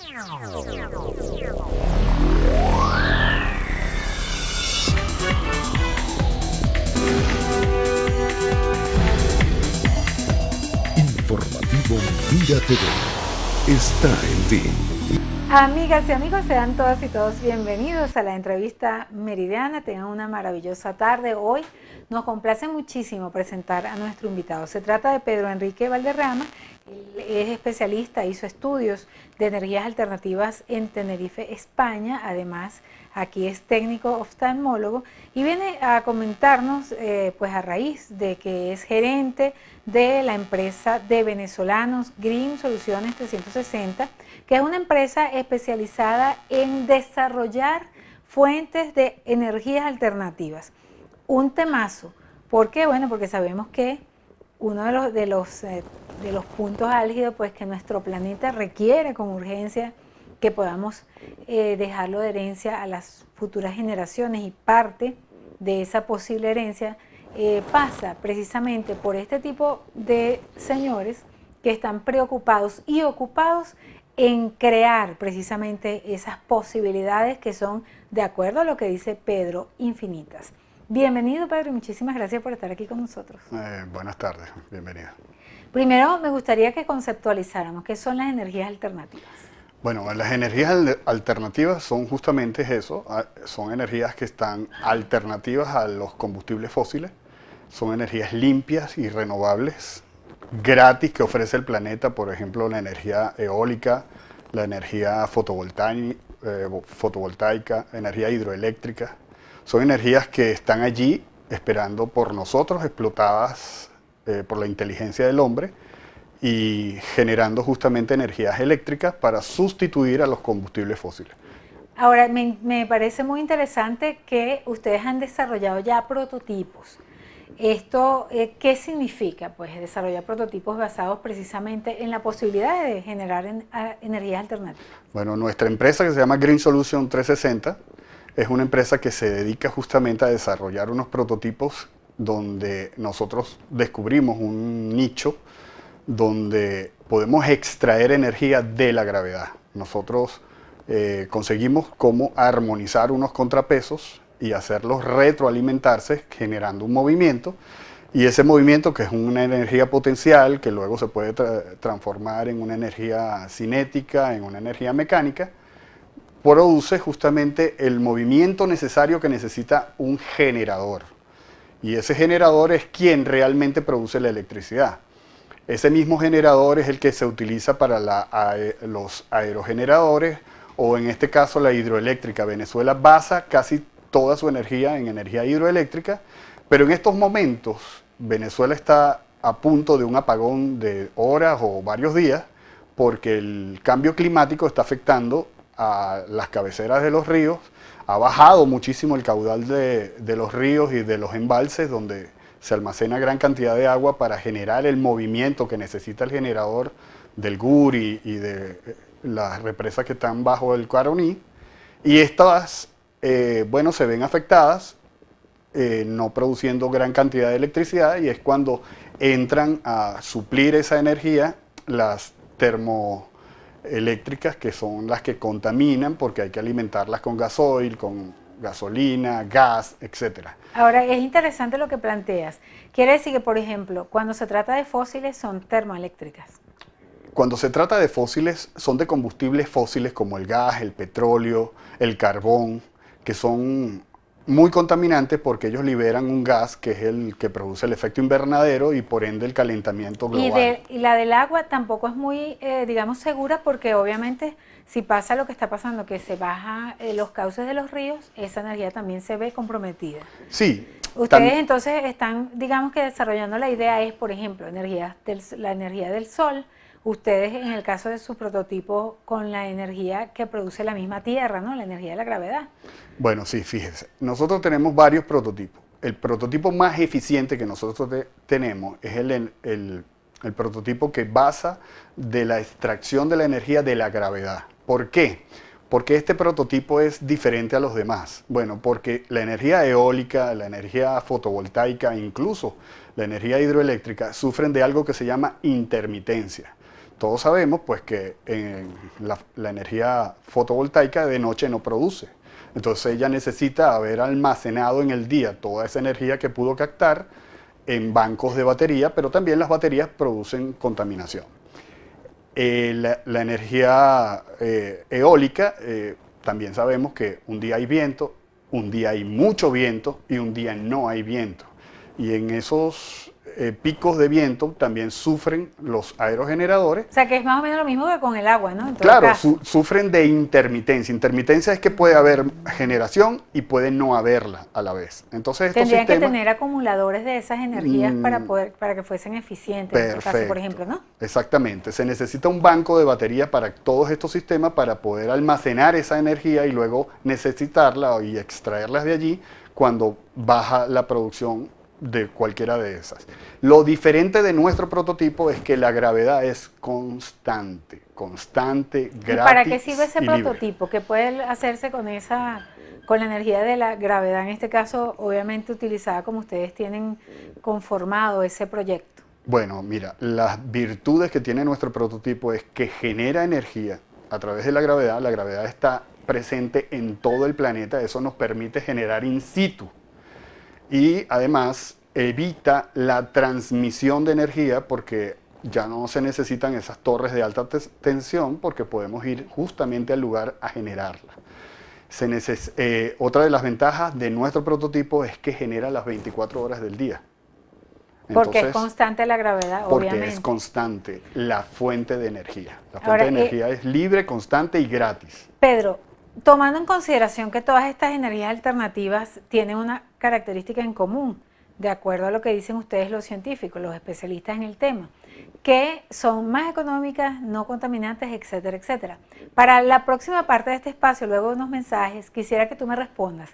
Informativo Mira TV está en ti. Amigas y amigos, sean todas y todos bienvenidos a la entrevista meridiana. Tengan una maravillosa tarde. Hoy nos complace muchísimo presentar a nuestro invitado. Se trata de Pedro Enrique Valderrama. Él es especialista, hizo estudios de energías alternativas en Tenerife, España. Además, aquí es técnico oftalmólogo y viene a comentarnos, pues a raíz de que es gerente de la empresa de venezolanos Green Soluciones 360, que es una empresa especializada en desarrollar fuentes de energías alternativas. Un temazo. ¿Por qué? Bueno, porque sabemos que uno de los puntos álgidos, pues que nuestro planeta requiere con urgencia que podamos dejarlo de herencia a las futuras generaciones, y parte de esa posible herencia pasa precisamente por este tipo de señores que están preocupados y ocupados en crear precisamente esas posibilidades que son, de acuerdo a lo que dice Pedro, infinitas. Bienvenido, Pedro, y muchísimas gracias por estar aquí con nosotros. Buenas tardes, bienvenido. Primero me gustaría que conceptualizáramos qué son las energías alternativas. Bueno, las energías alternativas son justamente eso, son energías que están alternativas a los combustibles fósiles, son energías limpias y renovables, gratis, que ofrece el planeta, por ejemplo, la energía eólica, la energía fotovoltaica, energía hidroeléctrica. Son energías que están allí esperando por nosotros, explotadas por la inteligencia del hombre, y generando justamente energías eléctricas para sustituir a los combustibles fósiles. Ahora, me parece muy interesante que ustedes han desarrollado ya prototipos. ¿Esto qué significa? Pues desarrollar prototipos basados precisamente en la posibilidad de generar energías alternativas. Bueno, nuestra empresa, que se llama Green Solution 360, es una empresa que se dedica justamente a desarrollar unos prototipos donde nosotros descubrimos un nicho donde podemos extraer energía de la gravedad. Nosotros conseguimos cómo armonizar unos contrapesos y hacerlos retroalimentarse generando un movimiento, y ese movimiento, que es una energía potencial que luego se puede transformar en una energía cinética, en una energía mecánica, produce justamente el movimiento necesario que necesita un generador, y ese generador es quien realmente produce la electricidad. Ese mismo generador es el que se utiliza para los aerogeneradores, o en este caso la hidroeléctrica. Venezuela basa casi toda su energía en energía hidroeléctrica, pero en estos momentos Venezuela está a punto de un apagón de horas o varios días, porque el cambio climático está afectando a las cabeceras de los ríos. Ha bajado muchísimo el caudal de los ríos y de los embalses, donde se almacena gran cantidad de agua para generar el movimiento que necesita el generador del Guri y de las represas que están bajo el Caroní, y estas bueno, se ven afectadas, no produciendo gran cantidad de electricidad, y es cuando entran a suplir esa energía las termoeléctricas, que son las que contaminan, porque hay que alimentarlas con gasoil, con gasolina, gas, etcétera. Ahora, es interesante lo que planteas. Quiere decir que, por ejemplo, cuando se trata de fósiles son termoeléctricas. Cuando se trata de fósiles, son de combustibles fósiles como el gas, el petróleo, el carbón, que son muy contaminantes porque ellos liberan un gas que es el que produce el efecto invernadero y por ende el calentamiento global. Y la del agua tampoco es muy, digamos, segura, porque obviamente si pasa lo que está pasando, que se bajan los cauces de los ríos, esa energía también se ve comprometida. Sí. Ustedes entonces están, digamos que desarrollando la idea es, por ejemplo, la energía del sol. Ustedes, en el caso de su prototipo, con la energía que produce la misma Tierra, ¿no? La energía de la gravedad. Bueno, sí, fíjese. Nosotros tenemos varios prototipos. El prototipo más eficiente que nosotros tenemos es el prototipo que basa de la extracción de la energía de la gravedad. ¿Por qué? Porque este prototipo es diferente a los demás. Bueno, porque la energía eólica, la energía fotovoltaica, incluso la energía hidroeléctrica, sufren de algo que se llama intermitencia. todos sabemos pues que la energía fotovoltaica de noche no produce. Entonces ella necesita haber almacenado en el día toda esa energía que pudo captar en bancos de batería, pero también las baterías producen contaminación. La energía eólica, también sabemos que un día hay viento, un día hay mucho viento y un día no hay viento. Y en esos picos de viento también sufren los aerogeneradores. O sea, que es más o menos lo mismo que con el agua, ¿no? En todo Claro, caso. sufren de intermitencia. Intermitencia es que puede haber generación y puede no haberla a la vez. Entonces estos Tendrían que sistemas, tener acumuladores de esas energías para que fuesen eficientes, en este caso, por ejemplo, ¿no? Exactamente. Se necesita un banco de batería para todos estos sistemas para poder almacenar esa energía y luego necesitarla y extraerlas de allí cuando baja la producción de cualquiera de esas. Lo diferente de nuestro prototipo es que la gravedad es constante, gratis. ¿Y para qué sirve ese y libre. prototipo? ¿Qué puede hacerse con con la energía de la gravedad, en este caso, obviamente utilizada como ustedes tienen conformado ese proyecto? Bueno, mira, las virtudes que tiene nuestro prototipo es que genera energía a través de la gravedad. La gravedad está presente en todo el planeta, eso nos permite generar in situ. Y además evita la transmisión de energía porque ya no se necesitan esas torres de alta tensión porque podemos ir justamente al lugar a generarla. Otra de las ventajas de nuestro prototipo es que genera las 24 horas del día. Porque es Entonces, constante la gravedad, porque obviamente. es constante la fuente de energía. La fuente Ahora, de energía es libre, constante y gratis. Pedro, tomando en consideración que todas estas energías alternativas tienen una característica en común, de acuerdo a lo que dicen ustedes los científicos, los especialistas en el tema, que son más económicas, no contaminantes, etcétera, etcétera. Para la próxima parte de este espacio, luego de unos mensajes, quisiera que tú me respondas,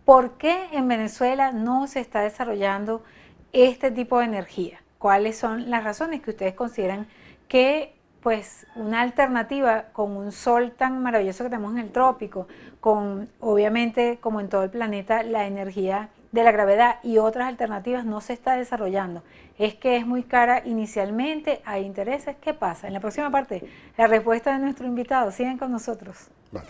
¿por qué en Venezuela no se está desarrollando este tipo de energía? ¿Cuáles son las razones que ustedes consideran que pues una alternativa con un sol tan maravilloso que tenemos en el trópico, con obviamente como en todo el planeta la energía de la gravedad y otras alternativas no se está desarrollando? ¿Es que es muy cara inicialmente? ¿Hay intereses? ¿Qué pasa? En la próxima parte, la respuesta de nuestro invitado. Sigan con nosotros. Vale.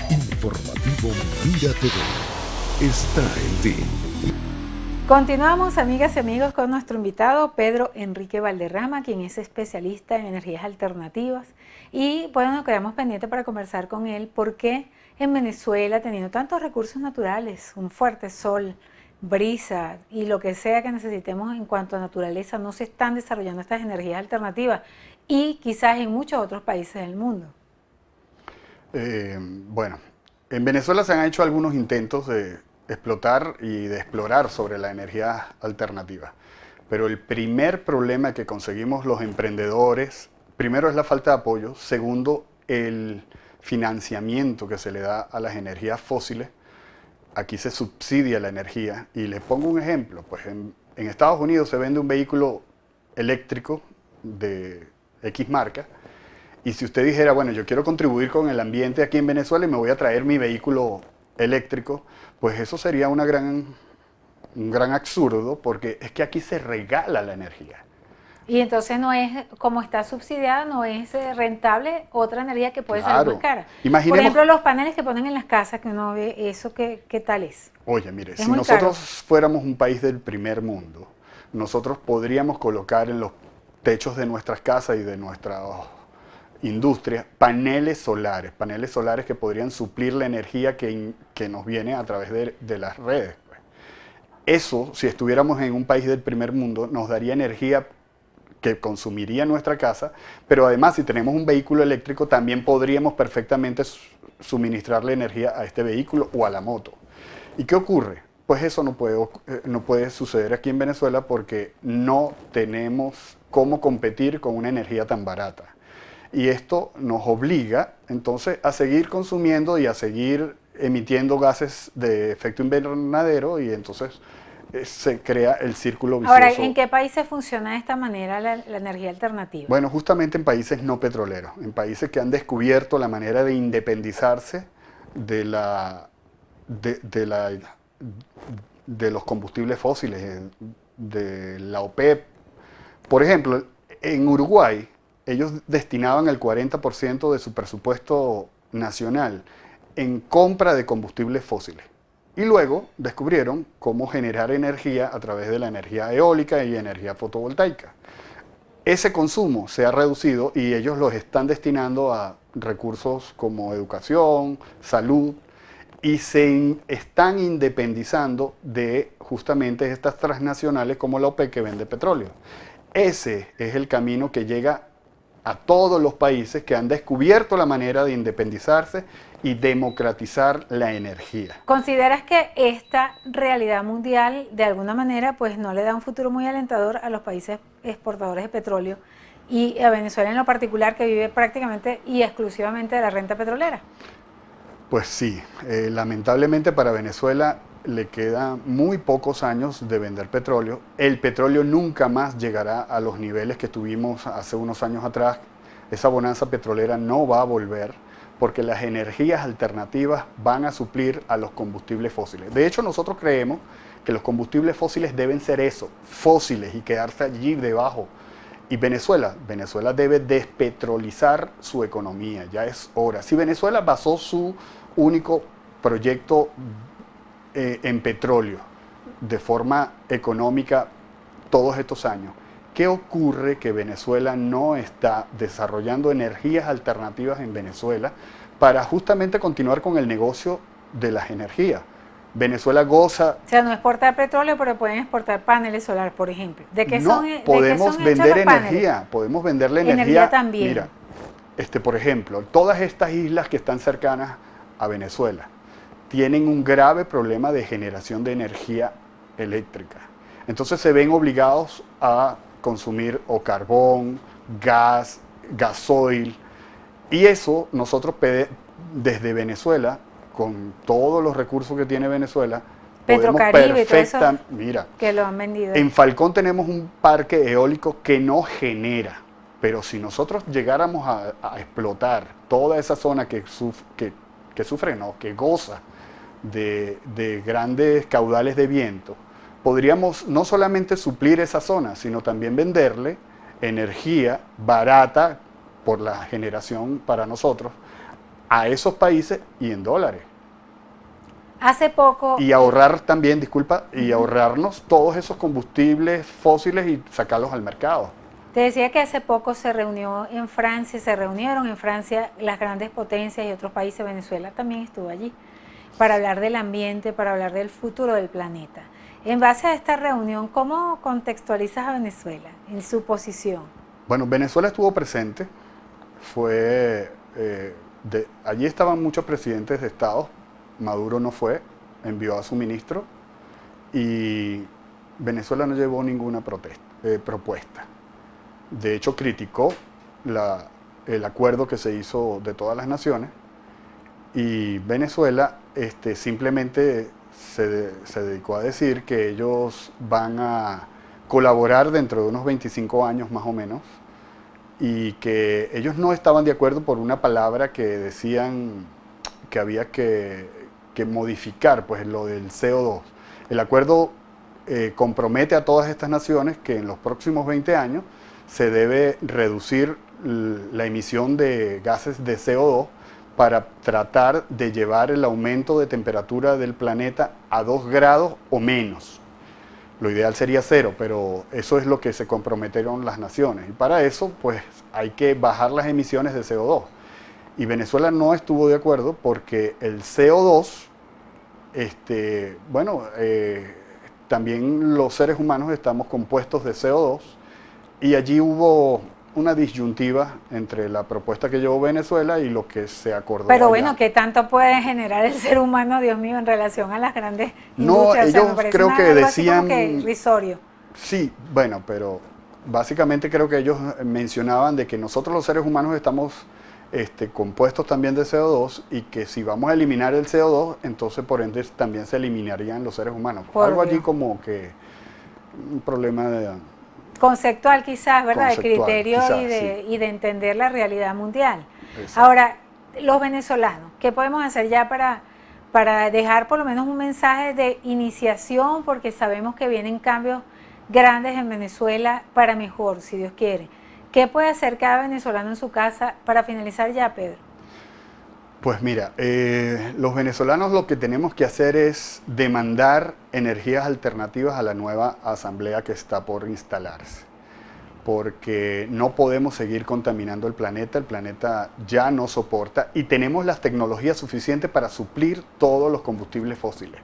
Informativo Mira TV está en ti. Continuamos, amigas y amigos, con nuestro invitado Pedro Enrique Valderrama, quien es especialista en energías alternativas. Y bueno, nos quedamos pendientes para conversar con él porque en Venezuela, teniendo tantos recursos naturales, un fuerte sol, brisa y lo que sea que necesitemos en cuanto a naturaleza, no se están desarrollando estas energías alternativas y quizás en muchos otros países del mundo. Bueno, en Venezuela se han hecho algunos intentos de explotar y de explorar sobre la energía alternativa. Pero el primer problema que conseguimos los emprendedores, primero es la falta de apoyo, segundo el financiamiento que se le da a las energías fósiles. Aquí se subsidia la energía y les pongo un ejemplo, pues en Estados Unidos se vende un vehículo eléctrico de X marca y si usted dijera, bueno, yo quiero contribuir con el ambiente aquí en Venezuela y me voy a traer mi vehículo eléctrico, pues eso sería un gran absurdo porque es que aquí se regala la energía. Y entonces no es, como está subsidiada, no es rentable otra energía que puede salir más cara. Por ejemplo, los paneles que ponen en las casas, que uno ve eso, ¿qué tal es? Oye, mire, si muy nosotros caro. fuéramos un país del primer mundo, nosotros podríamos colocar en los techos de nuestras casas y de nuestra industria paneles solares que podrían suplir la energía que nos viene a través de las redes. Pues. Eso, si estuviéramos en un país del primer mundo, nos daría energía que consumiría nuestra casa, pero además si tenemos un vehículo eléctrico también podríamos perfectamente suministrarle energía a este vehículo o a la moto. ¿Y qué ocurre? Pues eso no puede suceder aquí en Venezuela porque no tenemos cómo competir con una energía tan barata. Y esto nos obliga entonces a seguir consumiendo y a seguir emitiendo gases de efecto invernadero y entonces se crea el círculo vicioso. Ahora, ¿en qué países funciona de esta manera la energía alternativa? Bueno, justamente en países no petroleros, en países que han descubierto la manera de independizarse de de los combustibles fósiles, de la OPEP. Por ejemplo, en Uruguay, ellos destinaban el 40% de su presupuesto nacional en compra de combustibles fósiles. Y luego descubrieron cómo generar energía a través de la energía eólica y energía fotovoltaica. Ese consumo se ha reducido y ellos los están destinando a recursos como educación, salud, y se están independizando de justamente estas transnacionales como la OPEC que vende petróleo. Ese es el camino que llega a todos los países que han descubierto la manera de independizarse y democratizar la energía. ¿Consideras que esta realidad mundial de alguna manera pues no le da un futuro muy alentador a los países exportadores de petróleo y a Venezuela en lo particular, que vive prácticamente y exclusivamente de la renta petrolera? Pues sí, lamentablemente para Venezuela le quedan muy pocos años de vender petróleo. El petróleo nunca más llegará a los niveles que tuvimos hace unos años atrás. Esa bonanza petrolera no va a volver porque las energías alternativas van a suplir a los combustibles fósiles. De hecho, nosotros creemos que los combustibles fósiles deben ser eso, fósiles, y quedarse allí debajo. Y Venezuela debe despetrolizar su economía, ya es hora. Si Venezuela basó su único proyecto en petróleo de forma económica todos estos años, ¿qué ocurre que Venezuela no está desarrollando energías alternativas en Venezuela para justamente continuar con el negocio de las energías? Venezuela goza... O sea, no exportar petróleo, pero pueden exportar paneles solares, por ejemplo. ¿De qué no, son, podemos de qué son vender hechos los paneles? energía, podemos venderle energía. Energía también. Mira, por ejemplo, todas estas islas que están cercanas a Venezuela tienen un grave problema de generación de energía eléctrica. Entonces se ven obligados a consumir o carbón, gas, gasoil, y eso nosotros desde Venezuela, con todos los recursos que tiene Venezuela, Petrocaribe y todo eso mira, que lo han vendido. en Falcón tenemos un parque eólico que no genera, pero si nosotros llegáramos a explotar toda esa zona que goza de grandes caudales de viento, podríamos no solamente suplir esa zona, sino también venderle energía barata por la generación para nosotros a esos países y en dólares. Hace poco... Y ahorrar también, y ahorrarnos todos esos combustibles fósiles y sacarlos al mercado. Te decía que hace poco se reunieron en Francia las grandes potencias y otros países. Venezuela también estuvo allí para hablar del ambiente, para hablar del futuro del planeta. En base a esta reunión, ¿cómo contextualizas a Venezuela en su posición? Bueno, Venezuela estuvo presente, allí estaban muchos presidentes de estados, Maduro no fue, envió a su ministro y Venezuela no llevó ninguna propuesta. De hecho, criticó el acuerdo que se hizo de todas las naciones y Venezuela simplemente se dedicó a decir que ellos van a colaborar dentro de unos 25 años más o menos y que ellos no estaban de acuerdo por una palabra que decían que había que modificar, pues lo del CO2. El acuerdo compromete a todas estas naciones que en los próximos 20 años se debe reducir la emisión de gases de CO2 para tratar de llevar el aumento de temperatura del planeta a 2 grados o menos. Lo ideal sería 0, pero eso es lo que se comprometieron las naciones. Y para eso, pues, hay que bajar las emisiones de CO2. Y Venezuela no estuvo de acuerdo porque el CO2, también los seres humanos estamos compuestos de CO2 y allí hubo una disyuntiva entre la propuesta que llevó Venezuela y lo que se acordó. Pero allá. bueno, ¿qué tanto puede generar el ser humano, Dios mío, en relación a las grandes No, industrias? ellos creo que algo así como decían... que irrisorio. Sí, bueno, pero básicamente creo que ellos mencionaban de que nosotros los seres humanos estamos compuestos también de CO2 y que si vamos a eliminar el CO2, entonces por ende también se eliminarían los seres humanos. Algo allí como que un problema de... conceptual quizás, ¿verdad? De Conceptual, criterio quizás, y de entender la realidad mundial. Exacto. Ahora, los venezolanos, ¿qué podemos hacer ya para dejar por lo menos un mensaje de iniciación? Porque sabemos que vienen cambios grandes en Venezuela para mejor, si Dios quiere. ¿Qué puede hacer cada venezolano en su casa para finalizar ya, Pedro? Pues mira, los venezolanos lo que tenemos que hacer es demandar energías alternativas a la nueva asamblea que está por instalarse, porque no podemos seguir contaminando el planeta ya no soporta y tenemos las tecnologías suficientes para suplir todos los combustibles fósiles.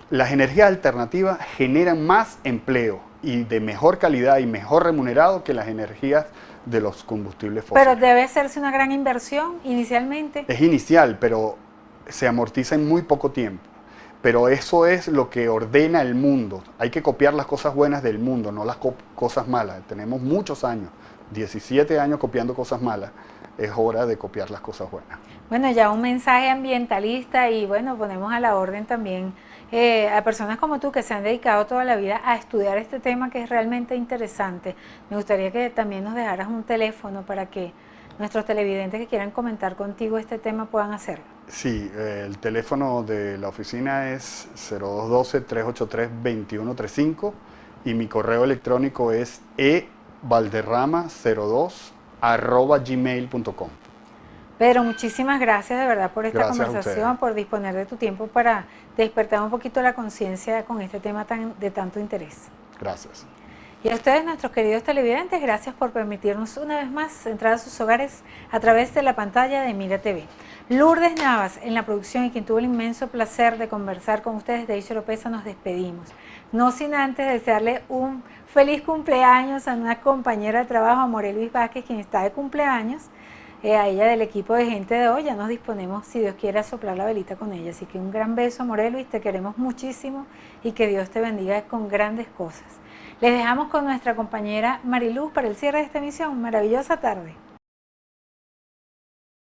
Las energías alternativas generan más empleo y de mejor calidad y mejor remunerado que las energías de los combustibles fósiles. Pero debe hacerse una gran inversión inicialmente. Es inicial, pero se amortiza en muy poco tiempo. Pero eso es lo que ordena el mundo. Hay que copiar las cosas buenas del mundo, no las cosas malas. Tenemos muchos años, 17 años copiando cosas malas. Es hora de copiar las cosas buenas. Bueno, ya un mensaje ambientalista y bueno, ponemos a la orden también a personas como tú que se han dedicado toda la vida a estudiar este tema que es realmente interesante. Me gustaría que también nos dejaras un teléfono para que nuestros televidentes que quieran comentar contigo este tema puedan hacerlo. Sí, el teléfono de la oficina es 0212-383-2135 y mi correo electrónico es evalderrama02@gmail.com. Pedro, muchísimas gracias de verdad por esta Gracias conversación, por disponer de tu tiempo para despertar un poquito la conciencia con este tema de tanto interés. Gracias. Y a ustedes, nuestros queridos televidentes, gracias por permitirnos una vez más entrar a sus hogares a través de la pantalla de Mira TV. Lourdes Navas en la producción y quien tuvo el inmenso placer de conversar con ustedes de Isidro Pesa, nos despedimos. No sin antes desearle un feliz cumpleaños a una compañera de trabajo, a Moreluis Vázquez, quien está de cumpleaños. A ella del equipo de Gente de Hoy, ya nos disponemos, si Dios quiere, a soplar la velita con ella. Así que un gran beso, Moreluis, te queremos muchísimo y que Dios te bendiga con grandes cosas. Les dejamos con nuestra compañera Mariluz para el cierre de esta emisión. Maravillosa tarde.